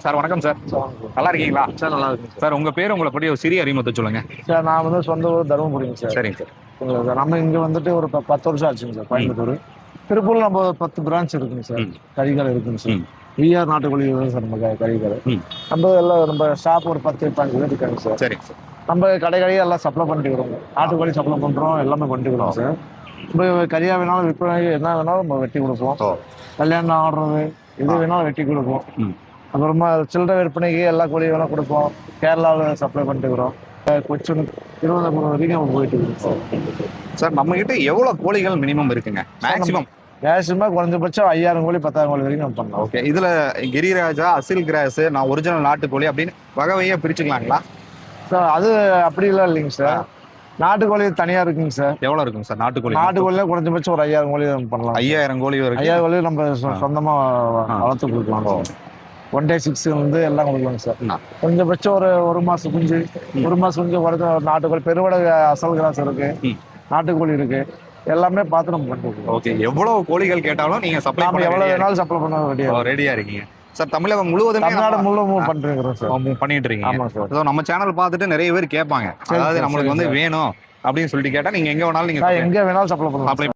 Sir வணக்கம் sir. நல்லா இருக்கீங்களா? சார் நல்லா இருக்குங்க சார் உங்க பேர் உங்களை பற்றி ஒரு சிறிய அறிமுகத்தை சொல்லுங்க. சார். நான் வந்து சொந்த ஊர் தருமபுரிங்க சார். சரிங்க சார். சார் நம்ம இங்க வந்துட்டு ஒரு 10 வருஷம் ஆச்சுங்க சார் கோயம்புத்தூர். திருப்பூர்ல நம்ம 10 பிரான்ச் இருக்குங்க சார். கறிக்கடை இருக்குங்க சார். விஆர் நாட்டுக்கோழி சார் நம்ம கறிக்கடை. நம்ம எல்லாம் நம்ம ஷாப் ஒரு 10-15 பேர் இருக்காங்க சார். சரிங்க சார். நம்ம கடையே எல்லாம் சப்ளை பண்ணிட்டு வரோம். நாட்டுக்கோழி சப்ளை பண்றோம், எல்லாமே பண்ணிட்டு வரோம் சார். நம்ம கறியா வேணாலும் விற்பனை என்ன வேணாலும் நம்ம வெட்டி கொடுப்போம். கல்யாணம் ஆடுறது எது வேணாலும் வெட்டி கொடுப்போம். அப்புறமா சில்லறை விற்பனைக்கு எல்லா கோழியும் வேணால் கொடுப்போம். கேரளாவில் சப்ளை பண்ணிட்டு இருக்கிறோம். கொச்சின் திருவனந்தபுரம் வரைக்கும் நம்ம போயிட்டு இருக்கோம் சார். நம்ம கிட்ட எவ்வளவு கோழிகள் மினிமம் இருக்குங்க? மேக்ஸிமம் குறைஞ்சபட்சம் 5000 கோழி 10,000 கோழி வரைக்கும் நம்ம பண்ணலாம். ஓகே. இதுல கிரிராஜா, அசில் கிராஸ், நான் ஒரிஜினல் நாட்டுக்கோழி அப்படின்னு வகையா பிரிச்சுக்கலாங்களா சார்? அது அப்படிலாம் இல்லைங்க சார். நாட்டுக்கோழி தனியா இருக்குங்க சார். எவ்வளவு இருக்கும் சார் நாட்டுக்கோழி? நாட்டுக்கோழில குறைஞ்சபட்சம் ஒரு 5000 கோழி நம்ம பண்ணலாம். 5000 கோழி வரைக்கும் 5000 கோழி நம்ம சொந்தமா வளர்த்து கொடுக்கலாம். 1 day 6 வந்து எல்லாம் கொடுக்கலாங்க சார். கொஞ்சபட்சம் ஒரு மாசம் குஞ்சு, ஒரு மாசம் குஞ்சு குறைஞ்ச நாட்டுக்கோழி, பெருவடை, அசல் கிராஸ் இருக்கு, நாட்டுக்கோழி இருக்கு, எல்லாமே பார்த்து நம்ம பண்ணிட்டு. ஓகே. எவ்வளவு கோழிகள் கேட்டாலும் நீங்க சப்ளை பண்ண எவ்வளவு வேணாலும் சப்ளை பண்ண ரெடியா இருக்கீங்க சார். தமிழகம் முழுவதும் தமிழ்நாடு முழுவதும் பண்ணிட்டு இருக்கீங்க. ஆமா சார். நம்ம சேனல் பார்த்துட்டு நிறைய பேர் கேட்பாங்க, அதாவது நம்மளுக்கு வந்து வேணும் அப்படின்னு சொல்லிட்டு கேட்டா நீங்க எங்க வேணாலும் சப்ளை பண்ணலாம்.